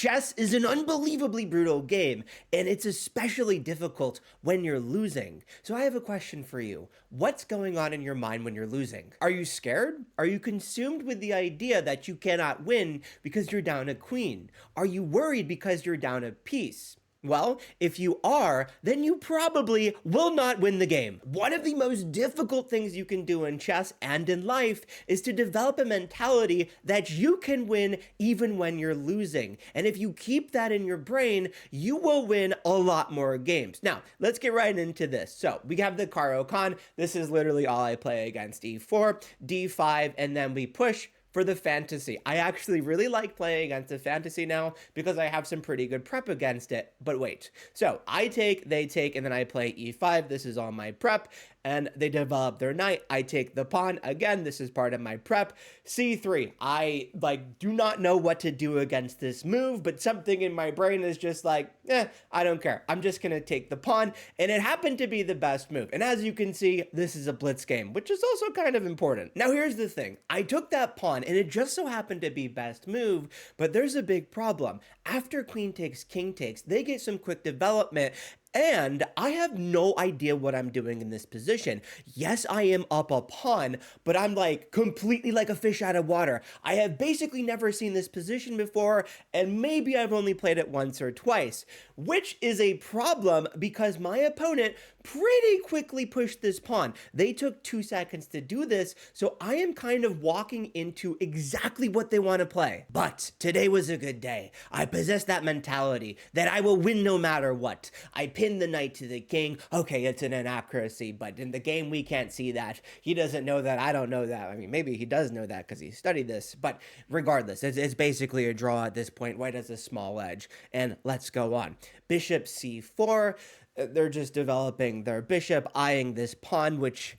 Chess is an unbelievably brutal game, and it's especially difficult when you're losing. So I have a question for you. What's going on in your mind when you're losing? Are you scared? Are you consumed with the idea that you cannot win because you're down a queen? Are you worried because you're down a piece? Well, if you are, then you probably will not win the game. One of the most difficult things you can do in chess and in life is to develop a mentality that you can win even when you're losing. And if you keep that in your brain, you will win a lot more games. Now, let's get right into this. So we have the Caro-Kann. This is literally all I play against e4, d5, and then we push for the fantasy. I actually really like playing against the fantasy now because I have some pretty good prep against it. But wait, so I take, they take, and then I play e5. This is all my prep, and they develop their knight. I take the pawn. Again, this is part of my prep. c3. I do not know what to do against this move, but something in my brain is just like, I don't care. I'm just gonna take the pawn, and it happened to be the best move. And as you can see, this is a blitz game, which is also kind of important. Now here's the thing. I took that pawn, and it just so happened to be best move, but there's a big problem. After queen takes, king takes, they get some quick development, and I have no idea what I'm doing in this position. Yes, I am up a pawn, but I'm completely like a fish out of water. I have basically never seen this position before, and maybe I've only played it once or twice, which is a problem because my opponent pretty quickly pushed this pawn. They took 2 seconds to do this, so I am kind of walking into exactly what they want to play. But today was a good day. I possess that mentality that I will win no matter what. I pin the knight to the king. Okay, it's an inaccuracy, but in the game we can't see that. He doesn't know that. I don't know that. I mean, maybe he does know that because he studied this, but regardless, it's basically a draw at this point. White has a small edge, and let's go on. Bishop c4. They're just developing their bishop, eyeing this pawn, which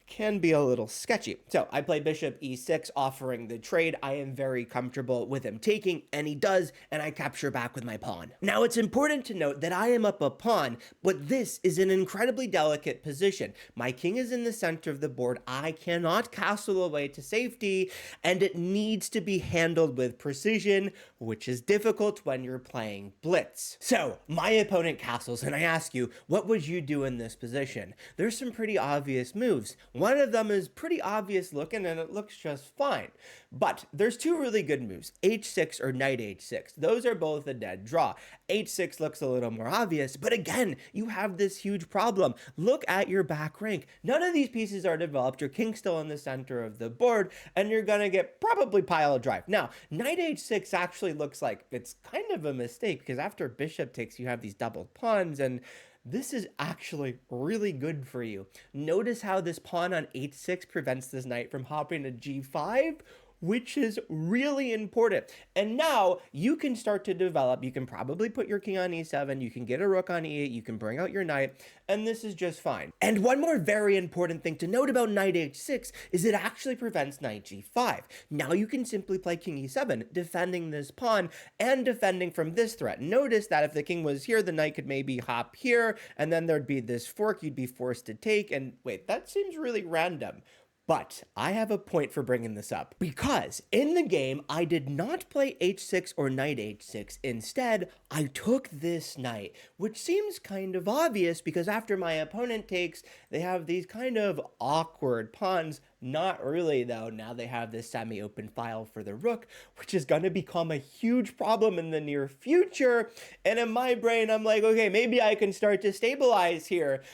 can be a little sketchy. So I play bishop e6, offering the trade. I am very comfortable with him taking, and he does, and I capture back with my pawn. Now, it's important to note that I am up a pawn, but this is an incredibly delicate position. My king is in the center of the board. I cannot castle away to safety, and it needs to be handled with precision, which is difficult when you're playing blitz. So my opponent castles, and I ask you, what would you do in this position? There's some pretty obvious moves. One of them is pretty obvious looking, and it looks just fine. But there's 2 really good moves, h6 or knight h6. Those are both a dead draw. h6 looks a little more obvious, but again, you have this huge problem. Look at your back rank. None of these pieces are developed. Your king's still in the center of the board, and you're gonna get probably pile drive. Now, knight h6 actually looks like it's kind of a mistake because after bishop takes, you have these doubled pawns, and this is actually really good for you. Notice how this pawn on h6 prevents this knight from hopping to g5, which is really important. And now you can start to develop. You can probably put your king on e7, you can get a rook on e8, you can bring out your knight, and this is just fine. And one more very important thing to note about knight h6 is it actually prevents knight g5. Now you can simply play king e7, defending this pawn and defending from this threat. Notice that if the king was here, the knight could maybe hop here, and then there'd be this fork you'd be forced to take, and wait, that seems really random. But I have a point for bringing this up because in the game, I did not play h6 or knight h6. Instead, I took this knight, which seems kind of obvious because after my opponent takes, they have these kind of awkward pawns. Not really, though. Now they have this semi-open file for the rook, which is going to become a huge problem in the near future. And in my brain, I'm like, okay, maybe I can start to stabilize here.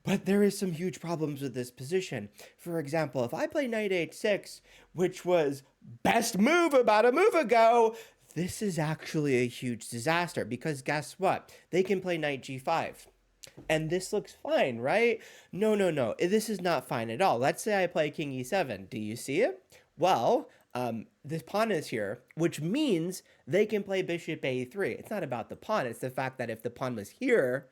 But there is some huge problems with this position. For example, if I play knight h6, which was best move about a move ago, this is actually a huge disaster because guess what? They can play knight g5. And this looks fine, right? No. This is not fine at all. Let's say I play king e7. Do you see it? Well, this pawn is here, which means they can play bishop a3. It's not about the pawn. It's the fact that if the pawn was here,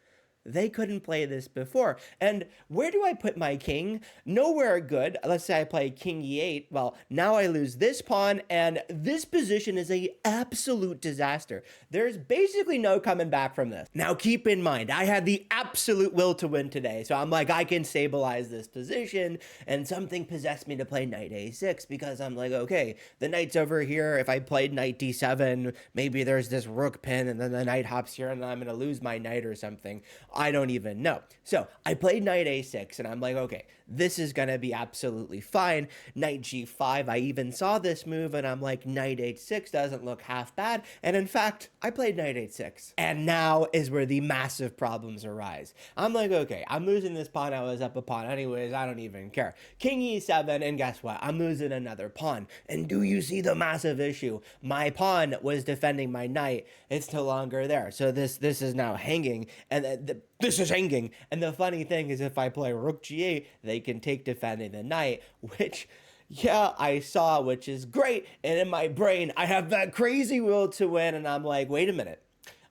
They couldn't play this before. And where do I put my king? Nowhere good. Let's say I play king e8. Well, now I lose this pawn, and this position is a absolute disaster. There's basically no coming back from this. Now keep in mind, I had the absolute will to win today, so I'm like, I can stabilize this position, and something possessed me to play knight a6 because I'm like, okay, the knight's over here. If I played knight d7, maybe there's this rook pin, and then the knight hops here, and then I'm gonna lose my knight or something. I don't even know. So I played knight a6, and I'm like, okay, this is gonna be absolutely fine. Knight g5, I even saw this move, and I'm like, knight h6 doesn't look half bad, and in fact, I played knight h6. And now is where the massive problems arise. I'm like, okay, I'm losing this pawn I was up a pawn anyways, I don't even care. King e7, and guess what? I'm losing another pawn. And do you see the massive issue? My pawn was defending my knight. It's no longer there. So this is now hanging, and this is hanging. And the funny thing is, if I play rook g8, they can take defending the knight, which, yeah, I saw, which is great. And in my brain, I have that crazy will to win, and I'm like, wait a minute.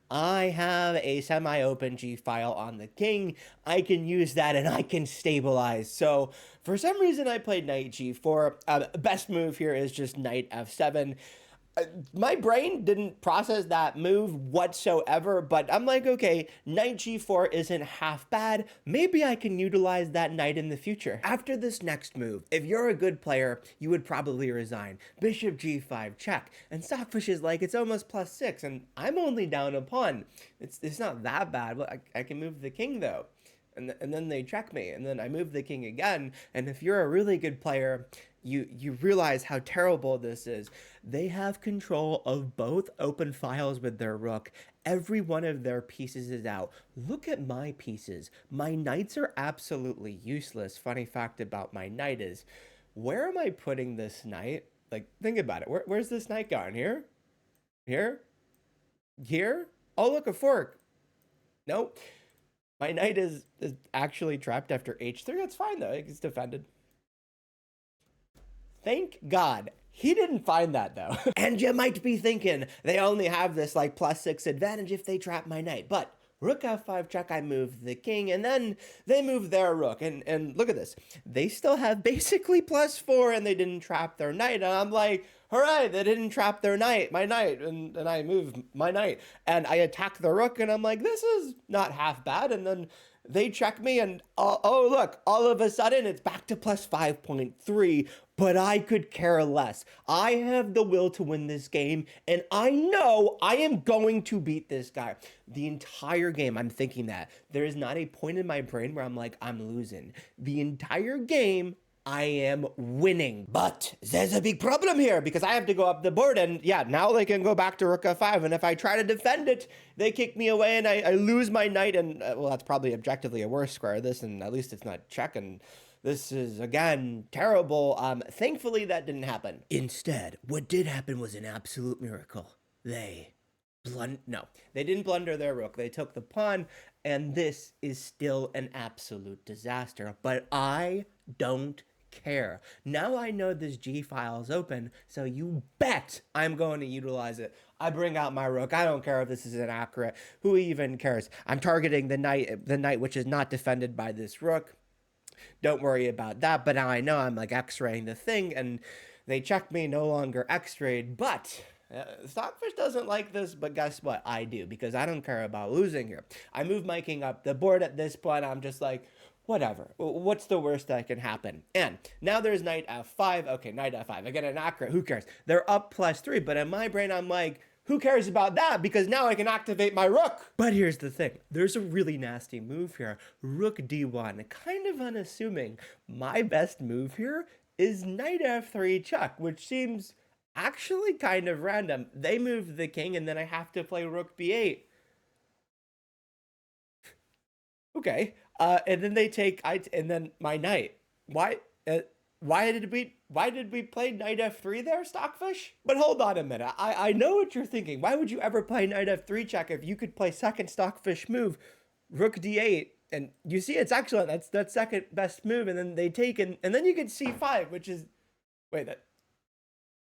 I have a semi-open g-file on the king. I can use that and I can stabilize. So for some reason I played knight g4. Best move here is just knight f7. My brain didn't process that move whatsoever, but I'm like, okay, knight g4 isn't half bad. Maybe I can utilize that knight in the future. After this next move, if you're a good player, you would probably resign. Bishop g5 check, and Stockfish is like, it's almost +6, and I'm only down a pawn. It's not that bad. Well, I can move the king though. And then they check me, and then I move the king again. And if you're a really good player, you realize how terrible this is. They have control of both open files with their rook. Every one of their pieces is out. Look at my pieces. My knights are absolutely useless. Funny fact about my knight is, where am I putting this knight? Like, think about it. Where's this knight going? Here? Here? Here? Oh, look, a fork. Nope. My knight is actually trapped after h3. That's fine, though. It's defended. Thank God. He didn't find that, though. And you might be thinking, they only have this, like, +6 advantage if they trap my knight. But rook f5 check, I move the king, and then they move their rook. And look at this. They still have basically +4, and they didn't trap their knight. And I'm like, hooray, they didn't trap their knight, my knight. And I move my knight. And I attack the rook, and I'm like, this is not half bad. And then they check me, and oh, look, all of a sudden, it's back to +5.3. But I could care less. I have the will to win this game, and I know I am going to beat this guy. The entire game, I'm thinking that. There is not a point in my brain where I'm like, I'm losing. The entire game, I am winning. But there's a big problem here, because I have to go up the board, and yeah, now they can go back to rook f5, and if I try to defend it, they kick me away, and I lose my knight, and well, that's probably objectively a worse square, this, and at least it's not check, and this is, again, terrible. Thankfully, that didn't happen. Instead, what did happen was an absolute miracle. They didn't blunder their rook. They took the pawn, and this is still an absolute disaster. But I don't care. Now I know this G file is open, so you bet I'm going to utilize it. I bring out my rook. I don't care if this is inaccurate. Who even cares? I'm targeting the knight which is not defended by this rook. Don't worry about that, but now I know I'm like x-raying the thing, and they check me, no longer x-rayed, but Stockfish doesn't like this, but guess what? I do, because I don't care about losing here. I move my king up the board at this point. I'm just like, whatever. What's the worst that can happen? And now there's knight f5. Okay, knight f5. I get inaccurate. Who cares? They're up +3, but in my brain, I'm like, who cares about that? Because now I can activate my rook. But here's the thing. There's a really nasty move here. Rook d1, kind of unassuming. My best move here is knight f3 check, which seems actually kind of random. They move the king, and then I have to play rook b8. Okay. And then they take, and then my knight. Why did we play knight f3 there, Stockfish? But hold on a minute. I know what you're thinking. Why would you ever play knight f3 check if you could play second Stockfish move, rook d8? And you see, it's excellent. That's second best move. And then they take, and then you get c5, which is, wait,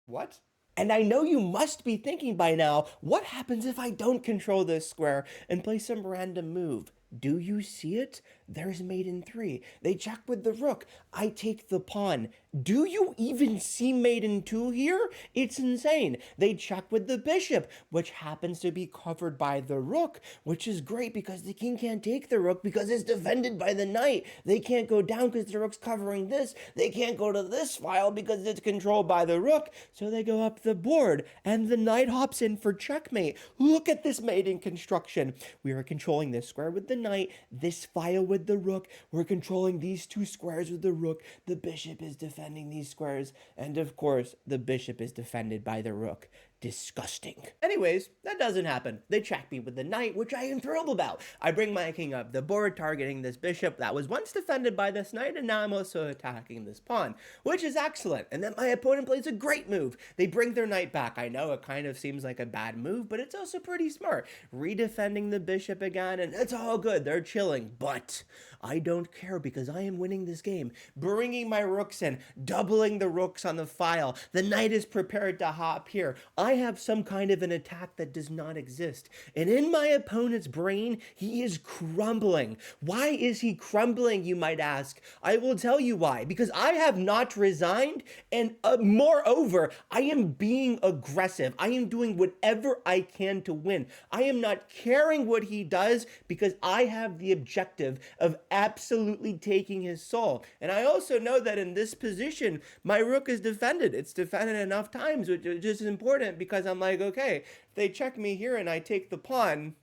what? And I know you must be thinking by now, what happens if I don't control this square and play some random move? Do you see it? There's mate in 3. They check with the rook. I take the pawn. Do you even see mate in 2 here? It's insane. They check with the bishop, which happens to be covered by the rook, which is great because the king can't take the rook because it's defended by the knight. They can't go down because the rook's covering this. They can't go to this file because it's controlled by the rook. So they go up the board, and the knight hops in for checkmate. Look at this mating construction. We are controlling this square with the knight, this file with the rook. We're controlling these 2 squares with the rook. The bishop is defending these squares, and of course, the bishop is defended by the rook. Disgusting. Anyways, that doesn't happen. They check me with the knight, which I am thrilled about. I bring my king up the board, targeting this bishop that was once defended by this knight, and now I'm also attacking this pawn, which is excellent. And then my opponent plays a great move. They bring their knight back. I know it kind of seems like a bad move, but it's also pretty smart. Redefending the bishop again, and it's all good. They're chilling, but I don't care because I am winning this game. Bringing my rooks in, doubling the rooks on the file. The knight is prepared to hop here. I have some kind of an attack that does not exist. And in my opponent's brain, he is crumbling. Why is he crumbling, you might ask? I will tell you why. Because I have not resigned, and moreover, I am being aggressive. I am doing whatever I can to win. I am not caring what he does because I have the objective of absolutely taking his soul. And I also know that in this position, my rook is defended. It's defended enough times, which is important because I'm like, okay, if they check me here and I take the pawn,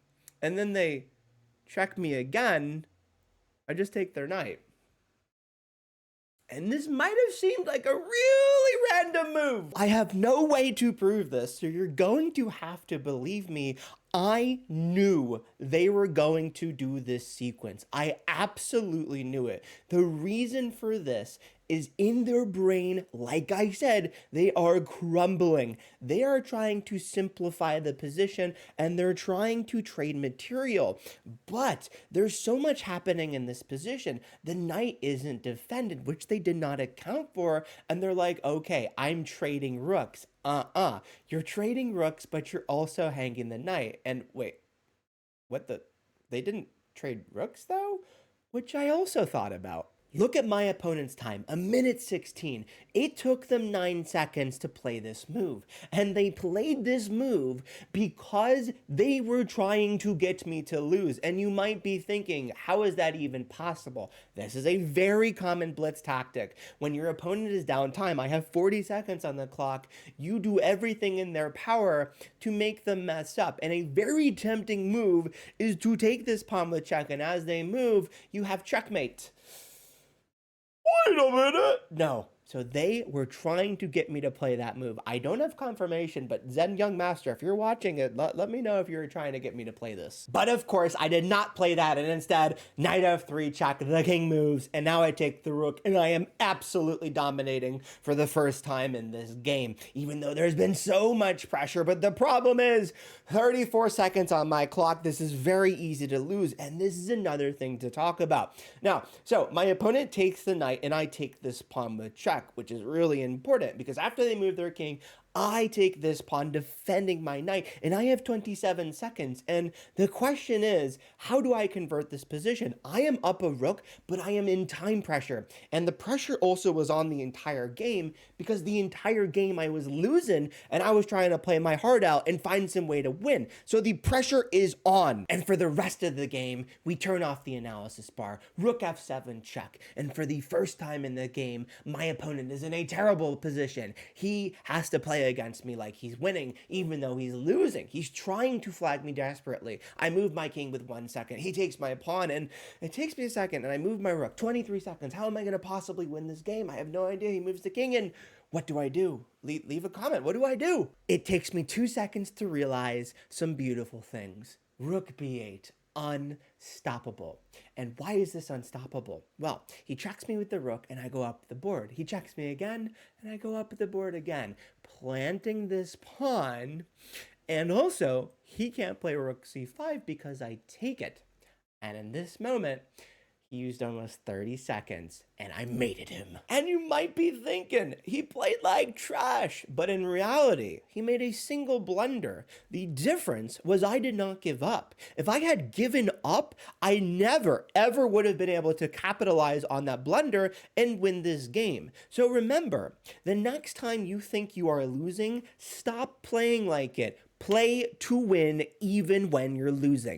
and then they check me again, I just take their knight. And this might have seemed like a really random move. I have no way to prove this, so you're going to have to believe me. I knew they were going to do this sequence. I absolutely knew it. The reason for this is in their brain, like I said, they are crumbling. They are trying to simplify the position, and they're trying to trade material. But there's so much happening in this position. The knight isn't defended, which they did not account for, and they're like, okay, I'm trading rooks. You're trading rooks, but you're also hanging the knight. And wait, what the? They didn't trade rooks, though? Which I also thought about. Look at my opponent's time, 1:16. It took them 9 seconds to play this move. And they played this move because they were trying to get me to lose. And you might be thinking, how is that even possible? This is a very common blitz tactic. When your opponent is down time, I have 40 seconds on the clock, you do everything in their power to make them mess up. And a very tempting move is to take this pawn with check, and as they move, you have checkmate. Wait a minute. No. So they were trying to get me to play that move. I don't have confirmation, but Zen Young Master, if you're watching it, let me know if you're trying to get me to play this. But of course, I did not play that, and instead, knight f3 check, the king moves, and now I take the rook, and I am absolutely dominating for the first time in this game, even though there's been so much pressure. But the problem is, 34 seconds on my clock. This is very easy to lose, and this is another thing to talk about. Now, so my opponent takes the knight, and I take this pawn with check, which is really important because after they move their king, I take this pawn defending my knight, and I have 27 seconds. And the question is, how do I convert this position? I am up a rook, but I am in time pressure. And the pressure also was on the entire game because the entire game I was losing, and I was trying to play my heart out and find some way to win. So the pressure is on. And for the rest of the game, we turn off the analysis bar. Rook f7 check. And for the first time in the game, my opponent is in a terrible position. He has to play against me like he's winning, even though he's losing. He's trying to flag me desperately. I move my king with 1 second. He takes my pawn, and it takes me a second, and I move my rook. 23 seconds. How am I going to possibly win this game? I have no idea. He moves the king, and what do I do? Leave a comment. What do I do? It takes me 2 seconds to realize some beautiful things. Rook b8. Unstoppable. And why is this unstoppable? Well, he checks me with the rook, and I go up the board. He checks me again, and I go up the board again, planting this pawn. And also, he can't play rook c5 because I take it. And in this moment, He used almost 30 seconds, and I mated him. And you might be thinking, he played like trash, but in reality, he made a single blunder. The difference was I did not give up. If I had given up, I never, ever would have been able to capitalize on that blunder and win this game. So remember, the next time you think you are losing, stop playing like it. Play to win even when you're losing.